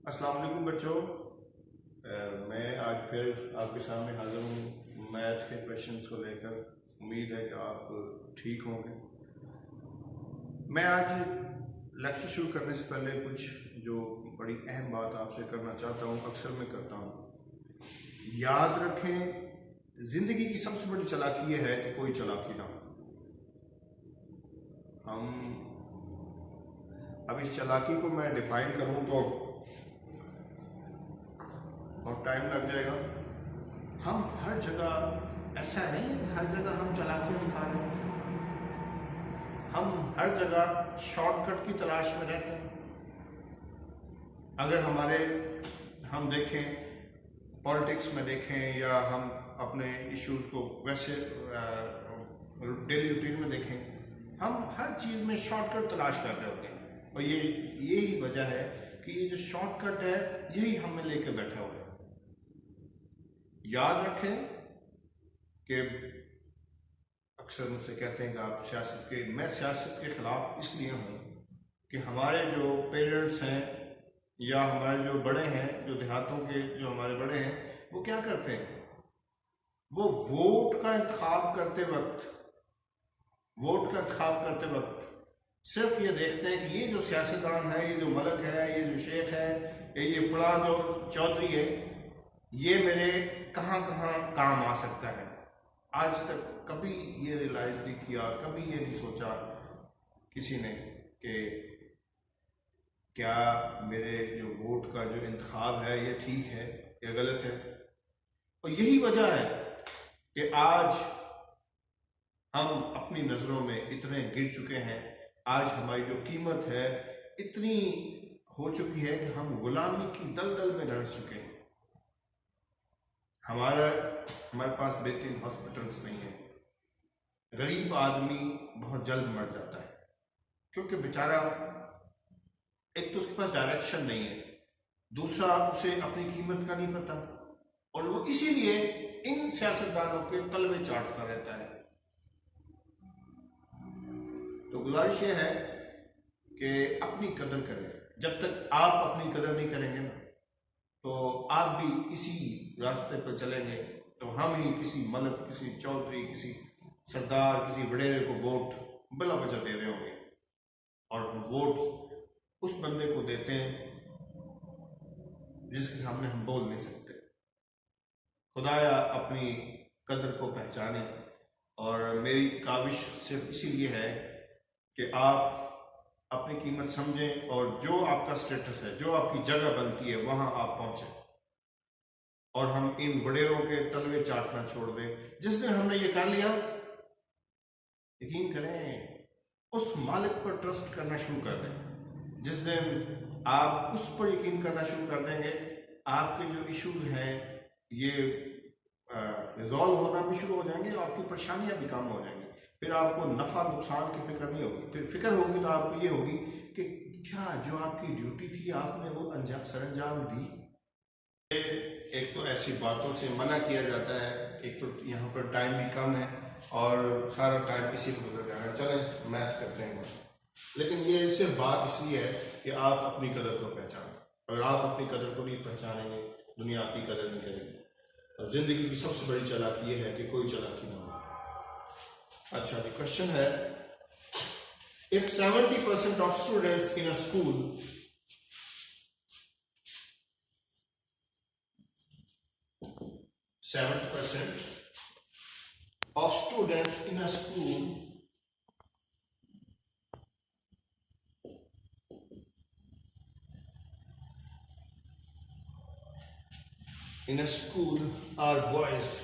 अस्सलाम वालेकुम बच्चों। मैं आज फिर आपके सामने हाजिर हूँ मैथ के क्वेश्चंस को लेकर। उम्मीद है कि आप ठीक होंगे। मैं आज लेक्चर शुरू करने से पहले कुछ जो बड़ी अहम बात आपसे करना चाहता हूँ, अक्सर मैं करता हूँ। याद रखें, ज़िंदगी की सबसे बड़ी चालाकी यह है कि कोई चालाकी ना हो। हम अब इस चालाकी को मैं डिफाइन करूँ तो और टाइम लग जाएगा। हम हर जगह, ऐसा नहीं है कि हर जगह हम चालाकी दिखा रहे हैं। हम हर जगह शॉर्टकट की तलाश में रहते हैं। अगर हम देखें, पॉलिटिक्स में देखें, या हम अपने इश्यूज को वैसे डेली रूटीन में देखें, हम हर चीज़ में शॉर्टकट तलाश कर रहे होते हैं। और यही वजह है कि ये जो शॉर्टकट है यही हमें लेके बैठा हुआ है। याद रखें कि अक्सर मुझसे कहते हैं कि आप मैं सियासत के ख़िलाफ़ इसलिए हूँ कि हमारे जो पेरेंट्स हैं या हमारे जो बड़े हैं, जो देहातों के जो हमारे बड़े हैं, वो क्या करते हैं? वो वोट का इंतखाब करते वक्त सिर्फ ये देखते हैं कि ये जो सियासतदान है, ये जो मलक है, ये जो शेख है, ये फलां जो चौधरी है, ये मेरे कहाँ कहाँ काम आ सकता है। आज तक कभी ये रियलाइज नहीं किया, कभी ये नहीं सोचा किसी ने कि क्या मेरे जो वोट का जो इंतखाब है ये ठीक है या गलत है। और यही वजह है कि आज हम अपनी नज़रों में इतने गिर चुके हैं। आज हमारी जो कीमत है इतनी हो चुकी है कि हम गुलामी की दलदल में धंस चुके हैं। हमारे पास बेहतरीन हॉस्पिटल्स नहीं है। गरीब आदमी बहुत जल्द मर जाता है क्योंकि बेचारा, एक तो उसके पास डायरेक्शन नहीं है, दूसरा उसे अपनी कीमत का नहीं पता, और वो इसीलिए इन सियासतदानों के तलवे चाटता रहता है। तो गुजारिश ये है कि अपनी कदर करें। जब तक आप अपनी कदर नहीं करेंगे ना, तो आप भी इसी रास्ते पर चलेंगे, तो हम ही किसी मलक, किसी चौधरी, किसी सरदार, किसी वडेरे को वोट बिला वजह दे रहे होंगे। और हम वोट उस बंदे को देते हैं जिसके सामने हम बोल नहीं सकते। खुदाया अपनी कदर को पहचाने। और मेरी काविश सिर्फ इसीलिए है कि आप अपनी कीमत समझें और जो आपका स्टेटस है, जो आपकी जगह बनती है, वहां आप पहुंचे। और हम इन वडेरों के तलवे चाटना छोड़ दें। जिस दिन हमने ये कर लिया, यकीन करें, उस मालिक पर ट्रस्ट करना शुरू कर दें। जिस दिन आप उस पर यकीन करना शुरू कर देंगे, आपके जो इश्यूज हैं ये रिजॉल्व होना भी शुरू हो जाएंगे और आपकी परेशानियां भी कम हो जाएंगी। फिर आपको नफ़ा नुकसान की फिक्र नहीं होगी। फिर फिक्र होगी तो आपको ये होगी कि क्या जो आपकी ड्यूटी थी आपने वो सरंजाम दी। एक तो ऐसी बातों से मना किया जाता है, एक तो यहाँ पर टाइम भी कम है और सारा टाइम इसी को गुजर जाएगा। चलें मैथ करते हैं। लेकिन ये सिर्फ बात इसलिए है कि आप अपनी कदर को पहचानें। अगर आप अपनी कदर को नहीं पहचानेंगे, दुनिया आपकी कदर नहीं करेगी। और जिंदगी की सबसे बड़ी चालाकी ये है कि कोई चालाकी ना हो। अच्छा जी, क्वेश्चन है, if 70% of students in a school of students in a school are boys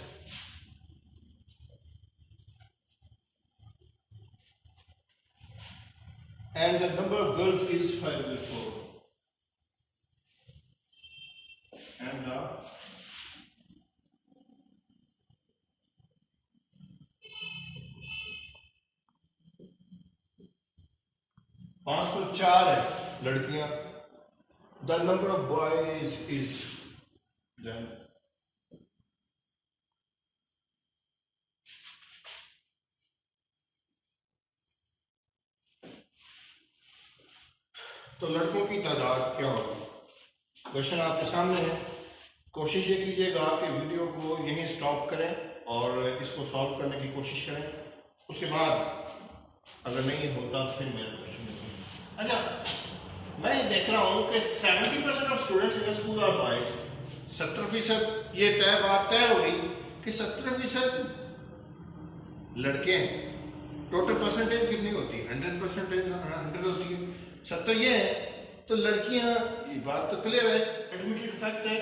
and the number of girls is 504, and the 504 है लड़कियां, the number of boys is then तो लड़कों की तादाद क्या होगी? क्वेश्चन आपके सामने है। कोशिश ये कीजिएगा कि वीडियो को यहीं स्टॉप करें और इसको सॉल्व करने की कोशिश करें। उसके बाद अगर नहीं होता तो फिर मेरा क्वेश्चन देखें। अच्छा, मैं ये देख रहा हूँ कि 70% of students in school are boys. 70% ये बात तय हो गई कि 70% लड़के हैं। टोटल परसेंटेज कितनी होती है? 100% होती है। 70 ये है, तो लड़कियां, ये बात तो क्लियर है, एडमिटेड फैक्ट है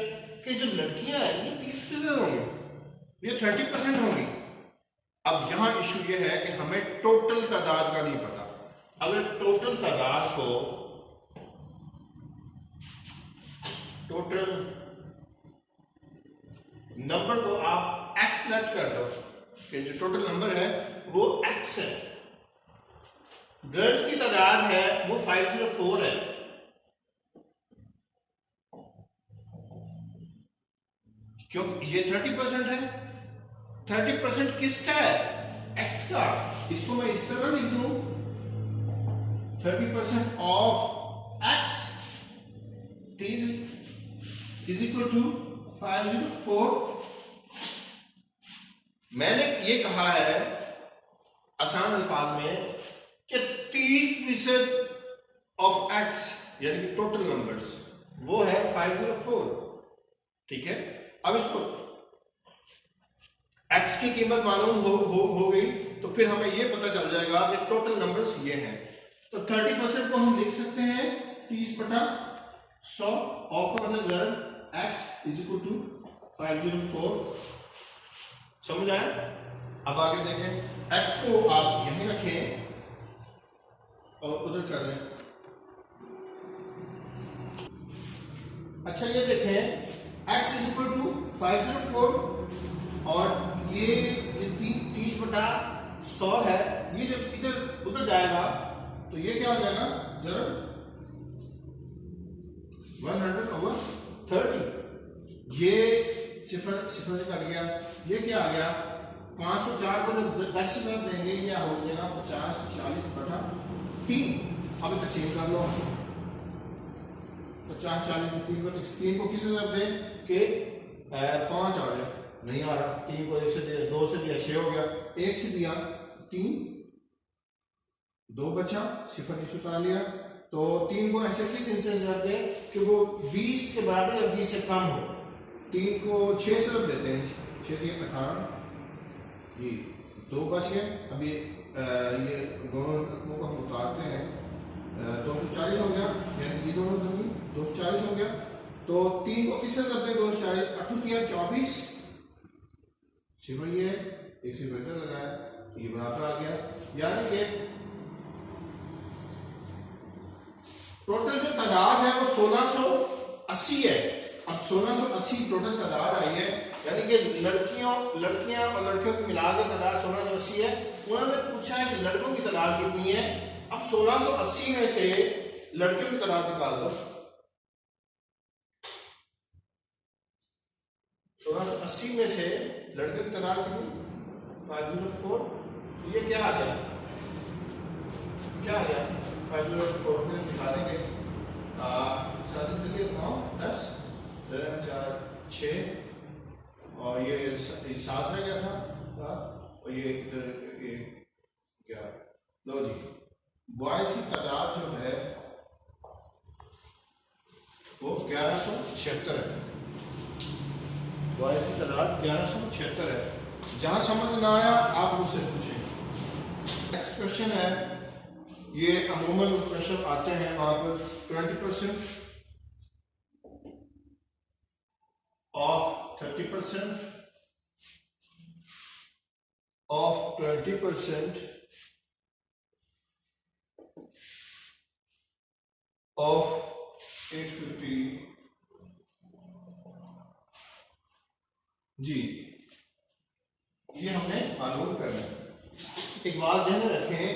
कि जो लड़कियां हैं ये 30% होंगी, ये 30% होंगी। अब यहां इशू ये है कि हमें टोटल तादाद का नहीं पता। अगर टोटल तादाद को, टोटल नंबर को आप x सेलेक्ट कर दो कि जो टोटल नंबर है वो x है, गर्ल्स की तादाद है वो 504 है, क्यों? ये 30% है। 30% किसका है? x का। इसको मैं इस तरह लिख दूं, 30% of x is equal to 504। मैंने ये कहा है आसान अल्फाज में कि 30% ऑफ x यानी कि टोटल नंबर्स वो है 504। ठीक है, अब इसको x की कीमत मालूम हो गई तो फिर हमें ये पता चल जाएगा कि टोटल नंबर्स ये हैं। तो 30% को हम लिख सकते हैं 30/100 ऑफ का मतलब जरा x इज इक्वल टू 504। समझ आया? अब आगे देखें, x को आप यहीं रखें और उधर कर लें। अच्छा, ये देखें x इज इक्वल टू 504 और ये 30/100 है। ये जब इधर उधर जाएगा तो ये क्या हो जाएगा? जरा 100/30। ये सिफर से कट गया, ये क्या आ गया? 504 को जब 10 से तरफ देंगे ये हो जाएगा 50/40/3। अब तकसीम कर लो, 50/40 3 को किस तरफ दें कि 5 आ जाए? नहीं आ रहा। 3 को 1 से दिया, 2 से दिया 6 हो गया, 1 से दिया 3, 2 बचा, सिफर नीचे उतार लिया। तो 3 को ऐसे किस इंच से रख दें कि वो 20 के बराबर या 20 से कम हो। 3 को 6 से रख देते हैं, 6 दिए 18 जी, 2 बच गए। अब ये दोनों रकमों को हम उतारते हैं, 240 हो गया, यानी ये दोनों जमीन 240 हो गया। तो 3 को किससे करते हैं? 240, 8 24, सिफर ये एक सिफर इधर लगाया, ये बराबर आ गया। यानी कि टोटल जो तादाद है वो 1680 है। अब 1680 टोटल तादाद आई है, यानी कि लड़कियां और लड़कियों की मिलाकर तादाद 1680 है। उन्होंने पूछा है कि लड़कों की तादाद कितनी है। अब 1680 में से लड़कियों की तादाद निकाल दो। 1680 में से लड़कियों की तादाद कितनी? 504। ये क्या आ गया? 504 में दिखा देंगे। 7 9 10 4 6 और ये 7 रह गया था, और ये इधर क्या? लो जी, बॉयज की तादाद जो है वो 1176 है। बॉयज की तादाद 1176 है। जहां समझ ना आया आप मुझसे पूछें। नेक्स्ट क्वेश्चन है, ये अमूमन क्वेश्चन आते हैं वहां पर 20% ऑफ 30% ऑफ 20% ऑफ 850 जी, ये हमने मालूम करना है। एक बात ध्यान में रखें,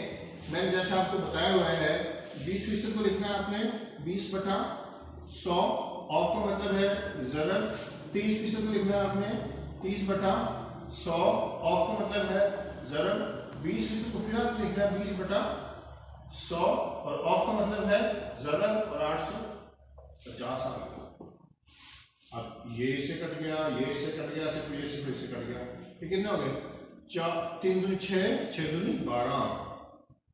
मैंने जैसा आपको बताया हुआ है 20% को लिखना है आपने 20/100, ऑफ का मतलब है जरब। 30% को लिखना है आपने 30/100, ऑफ का मतलब है जरब। 20% को फिर आपने लिखना है 20/100 और ऑफ का मतलब है जरब, और 850 आ गया। ये इससे कट गया, ये इससे कट गया, सिर्फ ये सिर्फ इससे कट गया। ये कितने हो गए? 3 दूनी 6, 6 दूनी 12।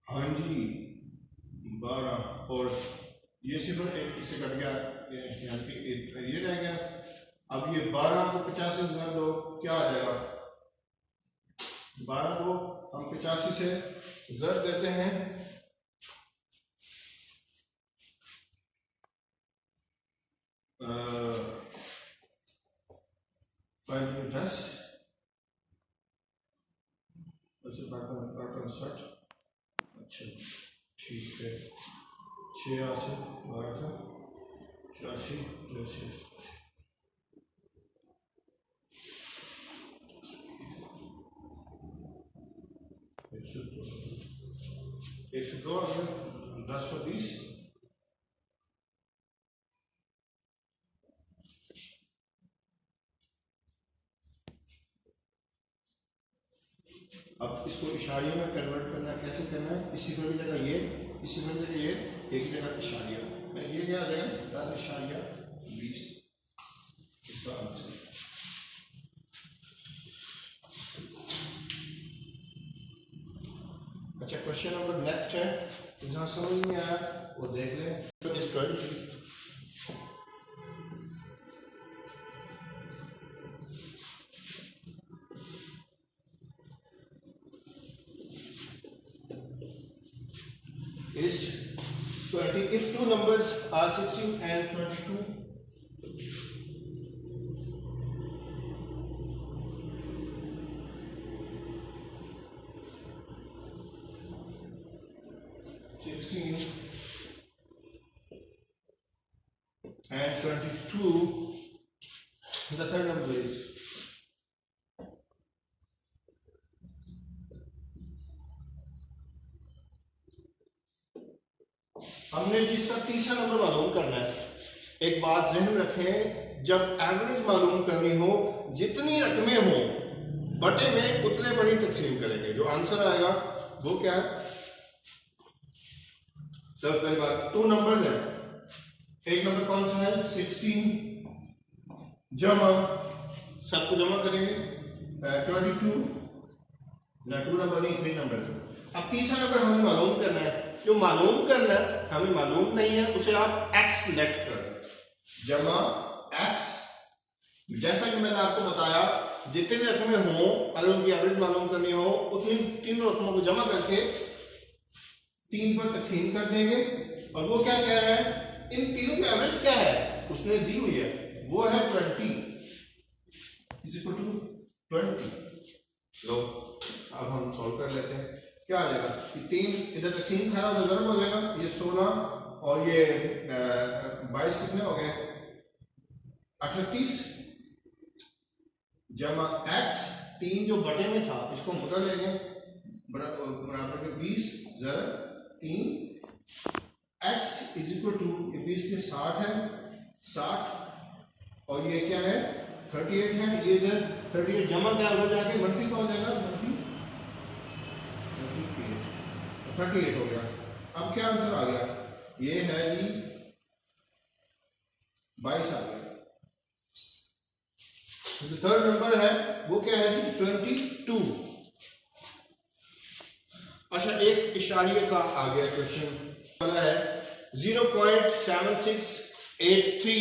हाँ जी 12। और ये सिर्फ एक इससे कट गया, ये रह गया। अब ये 12 को 85 से जर दो, क्या आ जाएगा? 12 को हम 85 से जर देते हैं, 10 60। अच्छा ठीक है, 6 से 12 था 86 86 102 आ गया, 1020। अब इसको इशारिया में कन्वर्ट करना है, कैसे करना है? इसी पर की जगह ये, इसी पर जगह ये, एक जगह इशारिया, ये क्या आ जाएगा? 10.20 इसका आंसर। अच्छा क्वेश्चन नंबर नेक्स्ट है, जहाँ समझ नहीं आया वो देख लें। तो इस 20 is 20 if two numbers are 16 and 22, 16 and 22, the third number is हमने जिसका तीसरा नंबर मालूम करना है। एक बात ज़हन में रखें, जब एवरेज मालूम करनी हो, जितनी रकमें हो बटे में उतने पर ही तकसीम करेंगे। जो आंसर आएगा वो क्या है? सब पहली बात 2 नंबर्स हैं। एक नंबर कौन सा है? 16 जमा, सबको जमा करेंगे 22 ना, 2 नंबर नहीं 3 नंबर। अब तीसरा नंबर हमें मालूम करना है। जो मालूम करना है हमें मालूम नहीं है, उसे आप x सिलेक्ट करें, जमा x। जैसा कि मैंने आपको बताया, जितनी रकमें हों अगर उनकी एवरेज मालूम करनी हो, उतनी तीनों रकमों को जमा करके 3 पर तकसीम कर देंगे। और वो क्या कह रहा है? इन तीनों की एवरेज क्या है उसने दी हुई है, वो है 20 इज इक्वल टू 20। लो अब हम सॉल्व कर लेते हैं। क्या आ जाएगा कि 3 इधर तकसीम खा तो जरूर हो जाएगा, ये 16 और ये 22 कितने हो गए? 38 जमा x, 3 जो बटे में था इसको हम उधर लेंगे, बराबर के 20 जर 3 x इज इक्वल टू, ये 20 से 60 है, 60 और ये क्या है? 38 है। ये इधर 38 जमा क्या हो जाएगा? मनफी का हो जाएगा, मनफी 38 हो गया। अब क्या आंसर आ गया? ये है जी 22 आ गया। जो थर्ड नंबर है वो क्या है जी? 22। अच्छा एक इशारिये का आ गया क्वेश्चन वाला है 0.7683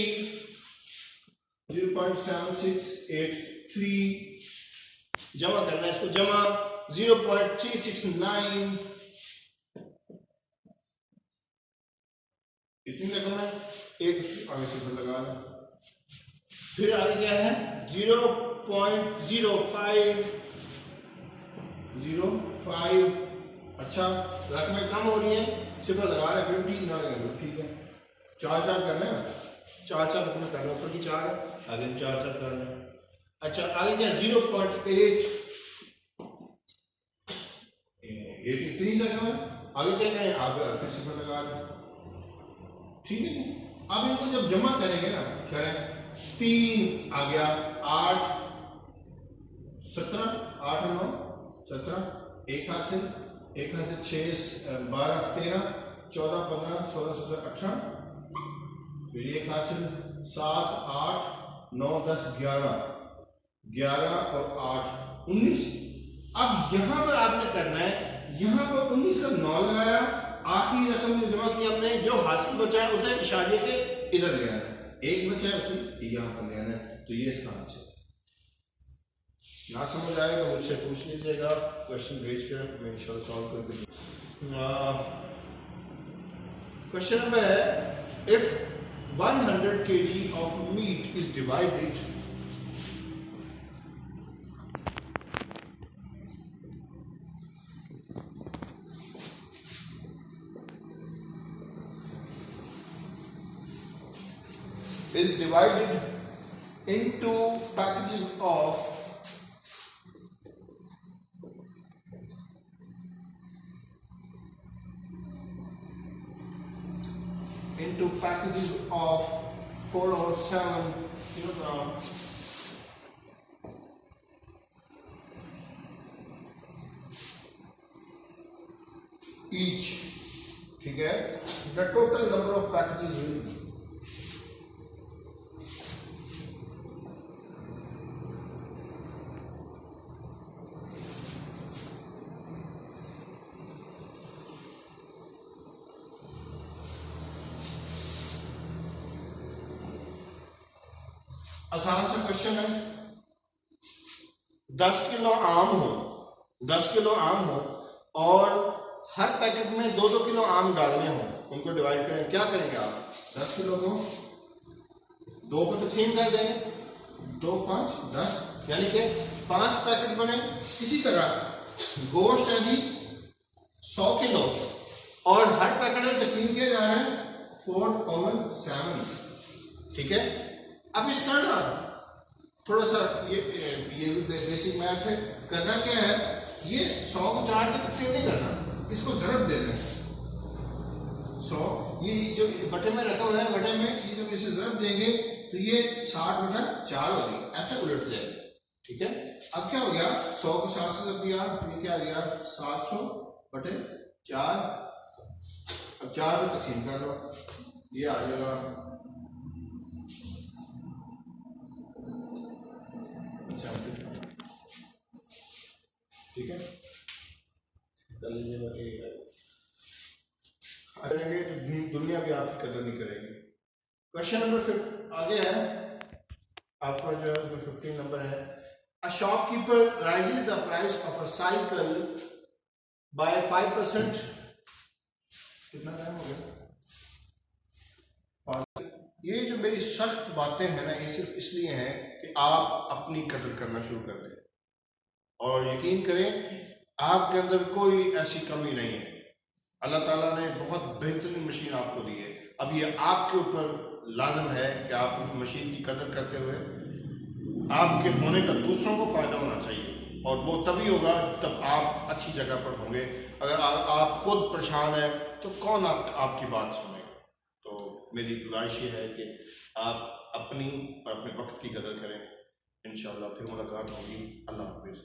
जमा करना है इसको, जमा 0.369, इतनी रकम है, एक आगे से लगा दें। फिर आगे क्या है? 0.05। अच्छा रकमें कम हो रही है, सिफर लगा रहे हैं, 50 ना लगे, ठीक है। 4 करना है, 4 रकमें करना, ऊपर की 4 है, आगे 4 करना है। अच्छा आगे क्या? 0.83 से कम है, आगे क्या करें? आगे फिर सिफर लगा रहे हैं, ठीक है जी। अब इनको जब जमा करेंगे ना, करें 3 आ गया, 8 17, 8 और 9 17, एक हाथ से 6 12 13 14 15 16 17 18, फिर एक हाथ से 7 8 9 10 11, 11 और 8 19। अब यहां पर आपने करना है, यहां पर 19 का 9 लगाया, आखिरी रकम जो जमा की हमने, जो हासिल बचा है उसे इशारे के इधर ले आना है, एक बचा है उसे यहां पर ले आना है। तो ये इसका आंसर। ना समझ आए तो मुझसे पूछ लीजिएगा, क्वेश्चन भेज कर मैं इंशाल्लाह सॉल्व करके। क्वेश्चन नंबर है, if 100 kg of meat is divided into packages of 4 or 7 kilograms each, ठीक है, the total number of packages will be। आसान सा क्वेश्चन है। 10 किलो आम हो, 10 किलो आम हो और हर पैकेट में 2-2 किलो आम डालने हो, उनको डिवाइड करें, क्या करेंगे आप? 10 किलो को 2 को तकसीम कर देंगे, 2 5 10, यानी कि 5 पैकेट बने। इसी तरह गोश्त है जी 100 किलो और हर पैकेट में तकसीम किया जा रहा है 4/7, ठीक है। अब इसका ना थोड़ा सा ये भी बेसिक मैथ है। करना क्या है, ये 100 को 4 से तकसीम नहीं करना, इसको ज़रब देना है। 100 ये जो बटे में रखा हुआ है, बटे में ये जब इसे ज़रब देंगे तो ये 60/4 होगी, ऐसे उलट जाएगा, ठीक है। अब क्या हो गया, 100 को 60 से जब दिया, ये क्या आ गया 700/4। अब 4 में तकसीम कर लो, ये आ जाएगा 70, ठीक है। कर लीजिएगा, करेंगे तो दुनिया भी आपकी कदर नहीं करेगी। क्वेश्चन नंबर 5 आगे है आपका, जो है उसमें 15 नंबर है। A shopkeeper raises the price of a cycle by 5%। कितना टाइम हो गया? ये जो मेरी सख्त बातें हैं ना, ये सिर्फ इसलिए हैं कि आप अपनी कदर करना शुरू कर दें, और यकीन करें आपके अंदर कोई ऐसी कमी नहीं है। अल्लाह ताला ने बहुत बेहतरीन मशीन आपको दी है। अब ये आपके ऊपर लाजम है कि आप उस मशीन की कदर करते हुए, आपके होने का दूसरों को फ़ायदा होना चाहिए, और वो तभी होगा तब आप अच्छी जगह पर होंगे। अगर आप खुद परेशान हैं तो कौन आपकी बात सुनेगा। तो मेरी गुजारिश ये है कि आप अपनी और अपने वक्त की कदर करें। इंशाअल्लाह फिर मुलाकात होगी। अल्लाह हाफिज़।